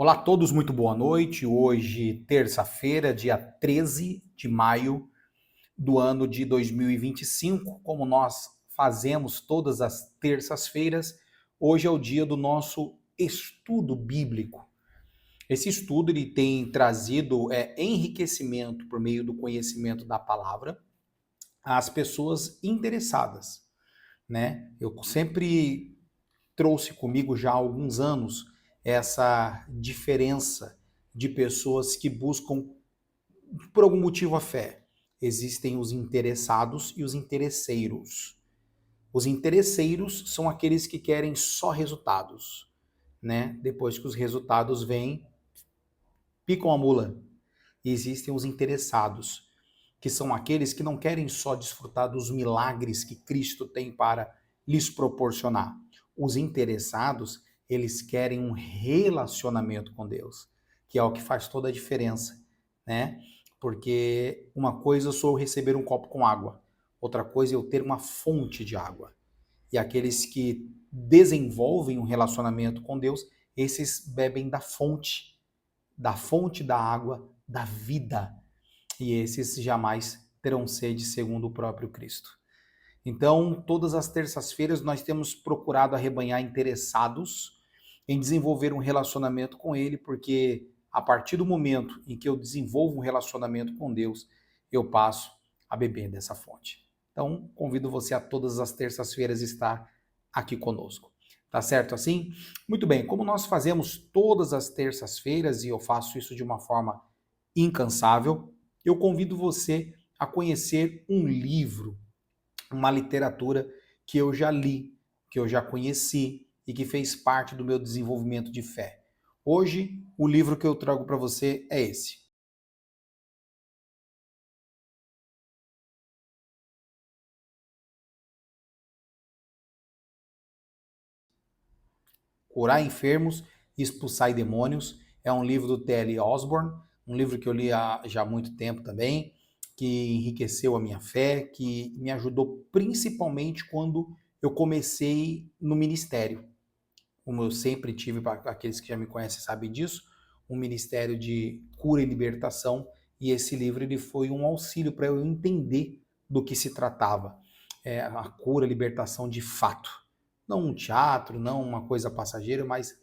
Olá a todos, muito boa noite. Hoje, terça-feira, dia 13 de maio do ano de 2025. Como nós fazemos todas as terças-feiras, hoje é o dia do nosso estudo bíblico. Esse estudo ele tem trazido enriquecimento por meio do conhecimento da palavra às pessoas interessadas, né? Eu sempre trouxe comigo já há alguns anos essa diferença de pessoas que buscam, por algum motivo, a fé. Existem os interessados e os interesseiros. Os interesseiros são aqueles que querem só resultados, né? Depois que os resultados vêm, picam a mula. E existem os interessados, que são aqueles que não querem só desfrutar dos milagres que Cristo tem para lhes proporcionar. Os interessados, eles querem um relacionamento com Deus, que é o que faz toda a diferença, né? Porque uma coisa eu sou receber um copo com água, outra coisa é eu ter uma fonte de água. E aqueles que desenvolvem um relacionamento com Deus, esses bebem da fonte da água da vida, e esses jamais terão sede, segundo o próprio Cristo. Então, todas as terças-feiras nós temos procurado arrebanhar interessados em desenvolver um relacionamento com Ele, porque a partir do momento em que eu desenvolvo um relacionamento com Deus, eu passo a beber dessa fonte. Então, convido você a todas as terças-feiras estar aqui conosco. Tá certo assim? Muito bem, como nós fazemos todas as terças-feiras e eu faço isso de uma forma incansável, eu convido você a conhecer um livro, uma literatura que eu já li, que eu já conheci e que fez parte do meu desenvolvimento de fé. Hoje, o livro que eu trago para você é esse: Curar Enfermos e Expulsar Demônios. É um livro do T.L. Osborne, um livro que eu li há já muito tempo também, que enriqueceu a minha fé, que me ajudou principalmente quando eu comecei no ministério. Como eu sempre tive, para aqueles que já me conhecem sabem disso, um ministério de cura e libertação, e esse livro ele foi um auxílio para eu entender do que se tratava. A cura e libertação de fato. Não um teatro, não uma coisa passageira, mas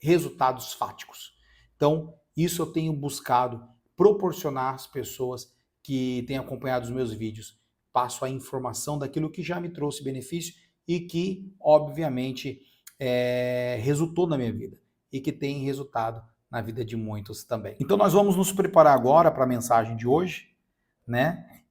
resultados fáticos. Então, isso eu tenho buscado proporcionar às pessoas que têm acompanhado os meus vídeos. Passo a informação daquilo que já me trouxe benefício e que, obviamente, resultou na minha vida e que tem resultado na vida de muitos também. Então, nós vamos nos preparar agora para a mensagem de hoje, né?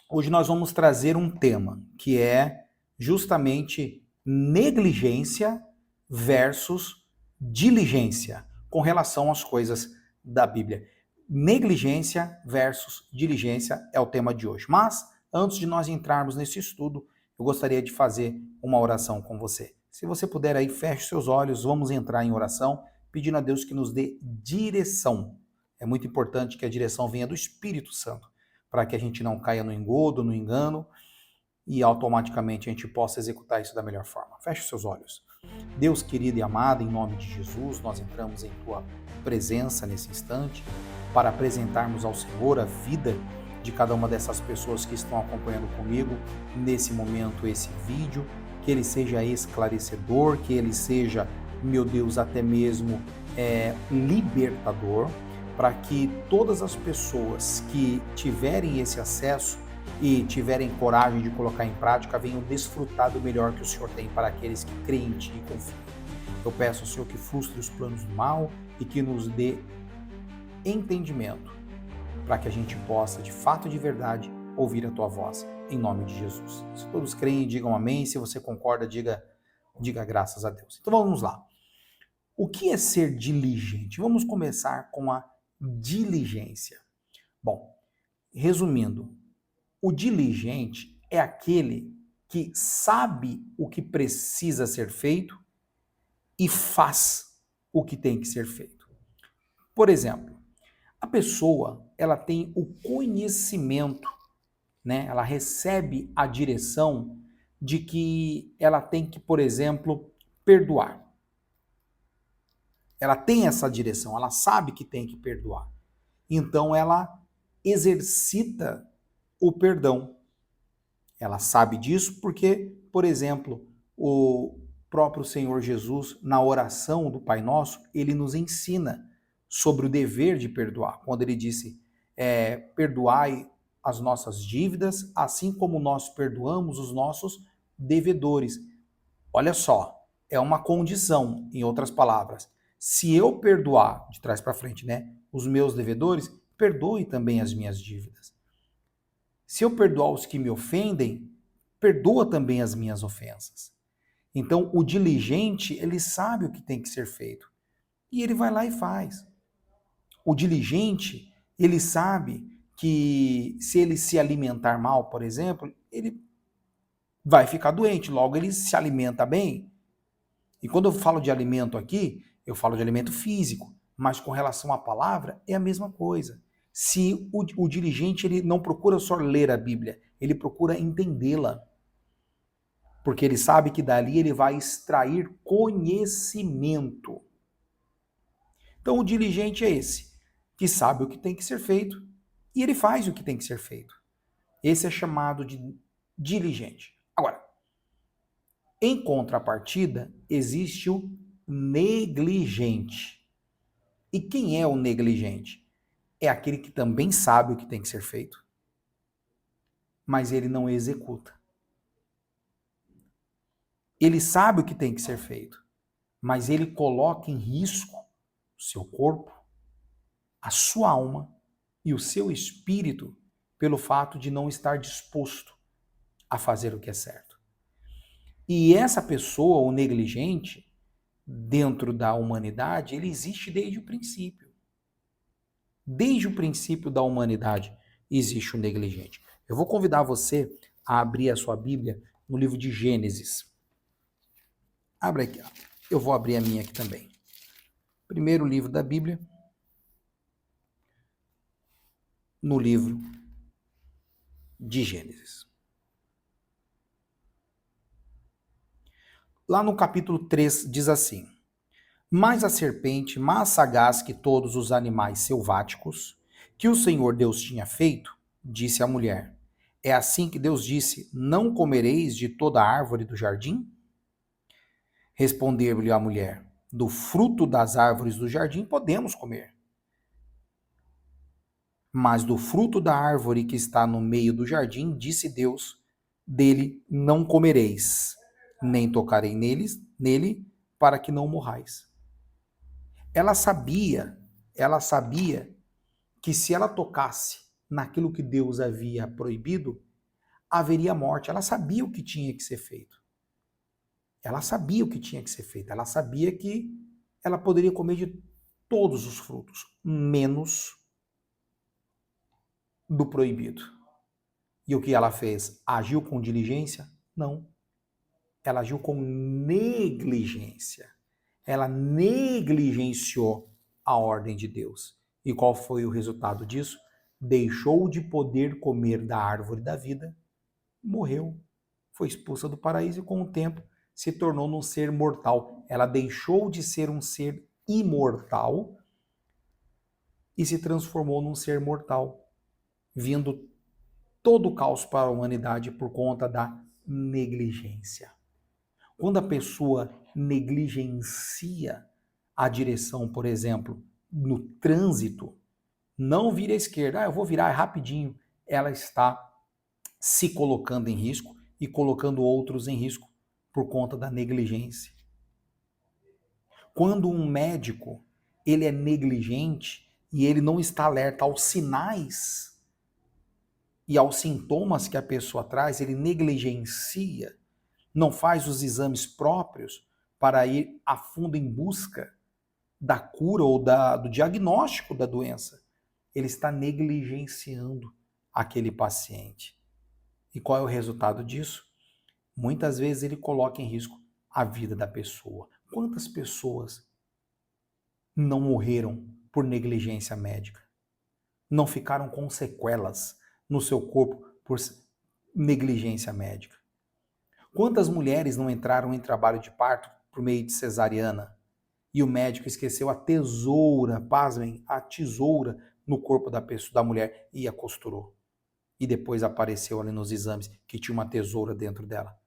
Hoje nós vamos trazer um tema que é justamente negligência versus diligência com relação às coisas da Bíblia. Negligência versus diligência é o tema de hoje. Mas, antes de nós entrarmos nesse estudo, eu gostaria de fazer uma oração com você. Se você puder aí, feche seus olhos, vamos entrar em oração, pedindo a Deus que nos dê direção. É muito importante que a direção venha do Espírito Santo, para que a gente não caia no engodo, no engano, e automaticamente a gente possa executar isso da melhor forma. Feche os seus olhos. Deus querido e amado, em nome de Jesus, nós entramos em Tua presença nesse instante para apresentarmos ao Senhor a vida de cada uma dessas pessoas que estão acompanhando comigo nesse momento esse vídeo, que ele seja esclarecedor, que ele seja, meu Deus, até mesmo libertador, para que todas as pessoas que tiverem esse acesso e tiverem coragem de colocar em prática, venham desfrutar do melhor que o Senhor tem para aqueles que creem em Ti e confiam. Eu peço ao Senhor que frustre os planos do mal e que nos dê entendimento para que a gente possa, de fato e de verdade, ouvir a Tua voz, em nome de Jesus. Se todos creem, digam amém. Se você concorda, diga graças a Deus. Então vamos lá. O que é ser diligente? Vamos começar com a diligência. Bom, resumindo, o diligente é aquele que sabe o que precisa ser feito e faz o que tem que ser feito. Por exemplo, a pessoa, ela tem o conhecimento, né? Ela recebe a direção de que ela tem que, por exemplo, perdoar. Ela tem essa direção, ela sabe que tem que perdoar. Então ela exercita o perdão. Ela sabe disso porque, por exemplo, o próprio Senhor Jesus, na oração do Pai Nosso, ele nos ensina sobre o dever de perdoar. Quando ele disse, perdoai as nossas dívidas, assim como nós perdoamos os nossos devedores. Olha só, é uma condição, em outras palavras. Se eu perdoar, de trás para frente, né, os meus devedores, perdoe também as minhas dívidas. Se eu perdoar os que me ofendem, perdoa também as minhas ofensas. Então, o diligente, ele sabe o que tem que ser feito. E ele vai lá e faz. O diligente, ele sabe que se ele se alimentar mal, por exemplo, ele vai ficar doente, logo ele se alimenta bem. E quando eu falo de alimento aqui, eu falo de alimento físico, mas com relação à palavra é a mesma coisa. Se o diligente ele não procura só ler a Bíblia, ele procura entendê-la. Porque ele sabe que dali ele vai extrair conhecimento. Então o diligente é esse, que sabe o que tem que ser feito e ele faz o que tem que ser feito. Esse é chamado de diligente. Agora, em contrapartida, existe o negligente. E quem é o negligente? É aquele que também sabe o que tem que ser feito, mas ele não executa. Ele sabe o que tem que ser feito, mas ele coloca em risco o seu corpo, a sua alma e o seu espírito pelo fato de não estar disposto a fazer o que é certo. E essa pessoa, o negligente, dentro da humanidade, ele existe desde o princípio. Desde o princípio da humanidade existe o negligente. Eu vou convidar você a abrir a sua Bíblia no livro de Gênesis. Abre aqui. Eu vou abrir a minha aqui também. Primeiro livro da Bíblia, no livro de Gênesis. Lá no capítulo 3 diz assim: Mas a serpente, mais sagaz que todos os animais selváticos que o Senhor Deus tinha feito, disse à mulher: É assim que Deus disse: Não comereis de toda a árvore do jardim? Respondeu-lhe a mulher: Do fruto das árvores do jardim podemos comer. Mas do fruto da árvore que está no meio do jardim, disse Deus: Dele não comereis, nem tocarei nele, para que não morrais. Ela sabia que se ela tocasse naquilo que Deus havia proibido, haveria morte. Ela sabia o que tinha que ser feito. Ela sabia o que tinha que ser feito. Ela sabia que ela poderia comer de todos os frutos, menos do proibido. E o que ela fez? Agiu com diligência? Não. Ela agiu com negligência. Ela negligenciou a ordem de Deus. E qual foi o resultado disso? Deixou de poder comer da árvore da vida, morreu, foi expulsa do paraíso e com o tempo se tornou um ser mortal. Ela deixou de ser um ser imortal e se transformou num ser mortal, vindo todo o caos para a humanidade por conta da negligência. Quando a pessoa negligencia a direção, por exemplo, no trânsito, não vira à esquerda, eu vou virar rapidinho, ela está se colocando em risco e colocando outros em risco por conta da negligência. Quando um médico ele é negligente e ele não está alerta aos sinais e aos sintomas que a pessoa traz, ele negligencia, não faz os exames próprios para ir a fundo em busca da cura ou do diagnóstico da doença, ele está negligenciando aquele paciente. E qual é o resultado disso? Muitas vezes ele coloca em risco a vida da pessoa. Quantas pessoas não morreram por negligência médica? Não ficaram com sequelas no seu corpo por negligência médica? Quantas mulheres não entraram em trabalho de parto por meio de cesariana e o médico esqueceu a tesoura, pasmem, a tesoura no corpo da pessoa, da mulher, e a costurou. E depois apareceu ali nos exames que tinha uma tesoura dentro dela.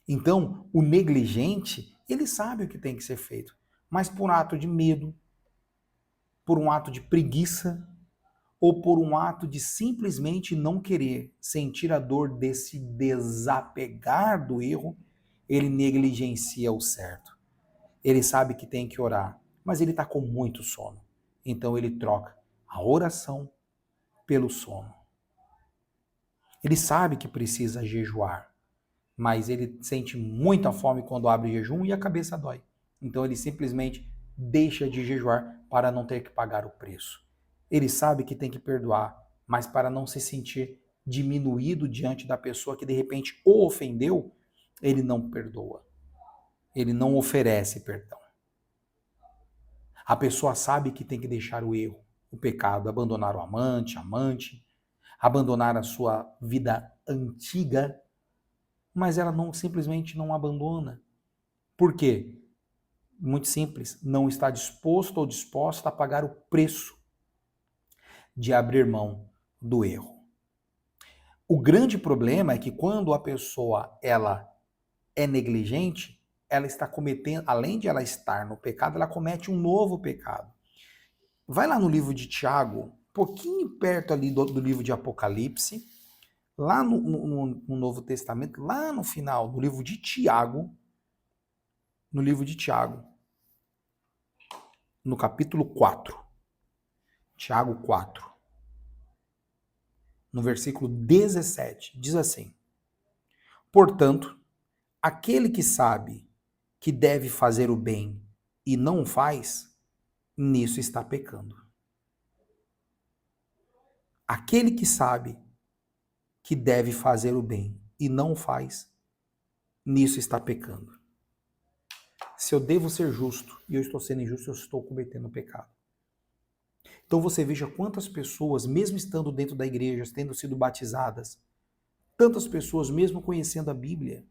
Então, o negligente, ele sabe o que tem que ser feito, mas por um ato de medo, por um ato de preguiça, ou por um ato de simplesmente não querer sentir a dor desse desapegar do erro, ele negligencia o certo. Ele sabe que tem que orar, mas ele está com muito sono. Então ele troca a oração pelo sono. Ele sabe que precisa jejuar, mas ele sente muita fome quando abre jejum e a cabeça dói. Então ele simplesmente deixa de jejuar para não ter que pagar o preço. Ele sabe que tem que perdoar, mas para não se sentir diminuído diante da pessoa que de repente o ofendeu, ele não perdoa. Ele não oferece perdão. A pessoa sabe que tem que deixar o erro, o pecado, abandonar o amante, abandonar a sua vida antiga, mas ela simplesmente não abandona. Por quê? Muito simples, não está disposto ou disposta a pagar o preço de abrir mão do erro. O grande problema é que quando a pessoa ela é negligente, ela está cometendo, além de ela estar no pecado, ela comete um novo pecado. Vai lá no livro de Tiago, um pouquinho perto ali do livro de Apocalipse, lá no Novo Testamento, lá no final do livro de Tiago, no capítulo 4, Tiago 4, no versículo 17, diz assim: portanto, aquele que sabe que deve fazer o bem e não o faz, nisso está pecando. Aquele que sabe que deve fazer o bem e não o faz, nisso está pecando. Se eu devo ser justo e eu estou sendo injusto, eu estou cometendo pecado. Então você veja quantas pessoas, mesmo estando dentro da igreja, tendo sido batizadas, tantas pessoas, mesmo conhecendo a Bíblia,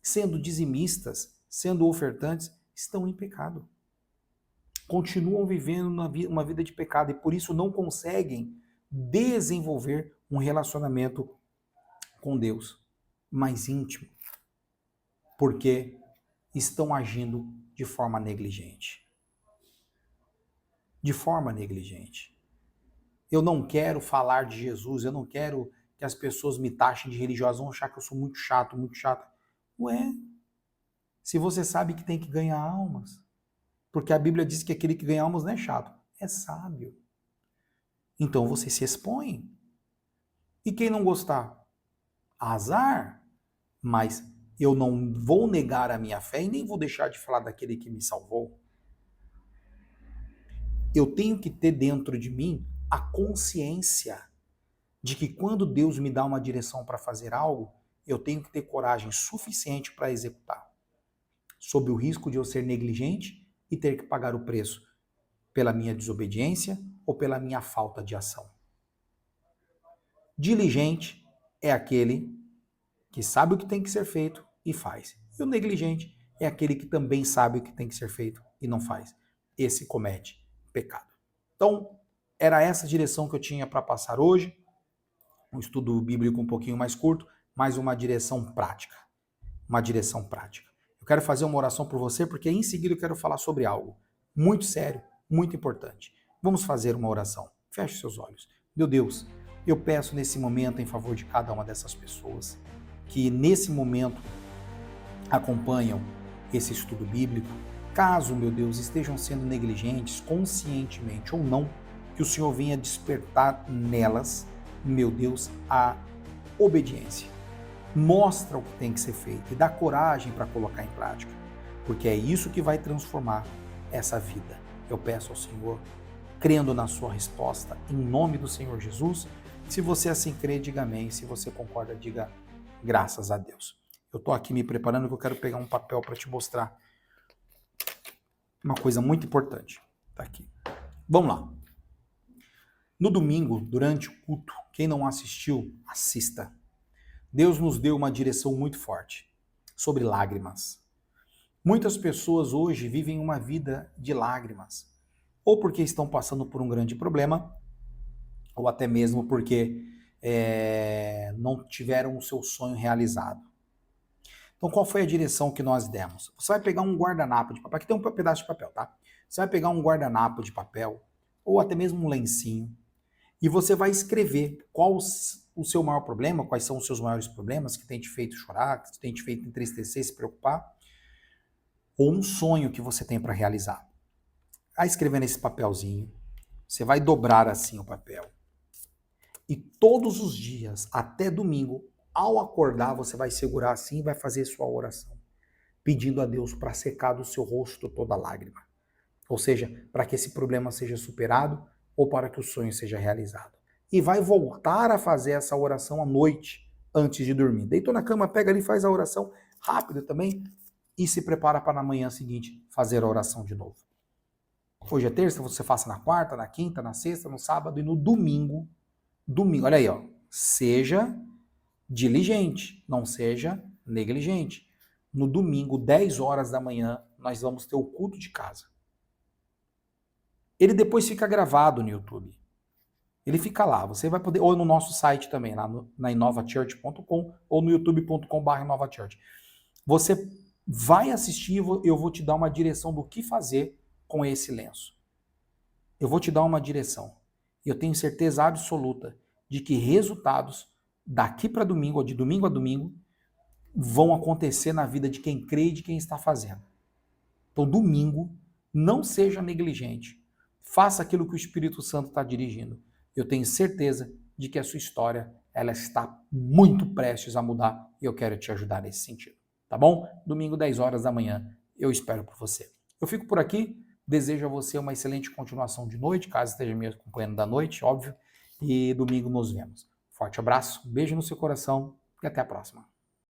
sendo dizimistas, sendo ofertantes, estão em pecado. Continuam vivendo uma vida de pecado e por isso não conseguem desenvolver um relacionamento com Deus mais íntimo, porque estão agindo de forma negligente. De forma negligente. Eu não quero falar de Jesus, eu não quero que as pessoas me taxem de religioso, vão achar que eu sou muito chato, muito chato. Ué, se você sabe que tem que ganhar almas, porque a Bíblia diz que aquele que ganha almas não é chato, é sábio. Então você se expõe. E quem não gostar? Azar. Mas eu não vou negar a minha fé e nem vou deixar de falar daquele que me salvou. Eu tenho que ter dentro de mim a consciência de que quando Deus me dá uma direção para fazer algo, eu tenho que ter coragem suficiente para executar, sob o risco de eu ser negligente e ter que pagar o preço pela minha desobediência ou pela minha falta de ação. Diligente é aquele que sabe o que tem que ser feito e faz. E o negligente é aquele que também sabe o que tem que ser feito e não faz. Esse comete pecado. Então, era essa direção que eu tinha para passar hoje. Um estudo bíblico um pouquinho mais curto, mas uma direção prática. Uma direção prática. Eu quero fazer uma oração por você, porque em seguida eu quero falar sobre algo muito sério, muito importante. Vamos fazer uma oração. Feche seus olhos. Meu Deus, eu peço nesse momento em favor de cada uma dessas pessoas que nesse momento acompanham esse estudo bíblico, caso, meu Deus, estejam sendo negligentes, conscientemente ou não, que o Senhor venha despertar nelas, meu Deus, a obediência. Mostra o que tem que ser feito e dá coragem para colocar em prática, porque é isso que vai transformar essa vida. Eu peço ao Senhor, crendo na sua resposta, em nome do Senhor Jesus. Se você assim crê, diga amém. Se você concorda, diga graças a Deus. Eu estou aqui me preparando que eu quero pegar um papel para te mostrar uma coisa muito importante. Tá aqui. Vamos lá. No domingo, durante o culto, quem não assistiu, assista. Deus nos deu uma direção muito forte sobre lágrimas. Muitas pessoas hoje vivem uma vida de lágrimas, ou porque estão passando por um grande problema, ou até mesmo porque não tiveram o seu sonho realizado. Então, qual foi a direção que nós demos? Você vai pegar um guardanapo de papel, aqui tem um pedaço de papel, tá? Você vai pegar um guardanapo de papel, ou até mesmo um lencinho, e você vai escrever qual o seu maior problema, quais são os seus maiores problemas que tem te feito chorar, que tem te feito entristecer, se preocupar, ou um sonho que você tem para realizar. Aí escrever nesse papelzinho, você vai dobrar assim o papel. E todos os dias, até domingo, ao acordar, você vai segurar assim e vai fazer sua oração, pedindo a Deus para secar do seu rosto toda lágrima. Ou seja, para que esse problema seja superado ou para que o sonho seja realizado. E vai voltar a fazer essa oração à noite, antes de dormir. Deitou na cama, pega ali e faz a oração rápido também e se prepara para na manhã seguinte fazer a oração de novo. Hoje é terça, você faça na quarta, na quinta, na sexta, no sábado e no domingo. Domingo, olha aí, ó. Seja diligente, não seja negligente. No domingo, 10 horas da manhã, nós vamos ter o culto de casa. Ele depois fica gravado no YouTube. Ele fica lá, você vai poder, ou no nosso site também, lá na inovachurch.com ou no youtube.com/inovachurch. Você vai assistir, eu vou te dar uma direção do que fazer com esse lenço. Eu vou te dar uma direção. Eu tenho certeza absoluta de que resultados daqui para domingo, ou de domingo a domingo, vão acontecer na vida de quem crê e de quem está fazendo. Então, domingo, não seja negligente. Faça aquilo que o Espírito Santo está dirigindo. Eu tenho certeza de que a sua história ela está muito prestes a mudar e eu quero te ajudar nesse sentido. Tá bom? Domingo, 10 horas da manhã, eu espero por você. Eu fico por aqui. Desejo a você uma excelente continuação de noite, caso esteja me acompanhando da noite, óbvio. E domingo nos vemos. Forte abraço, beijo no seu coração e até a próxima.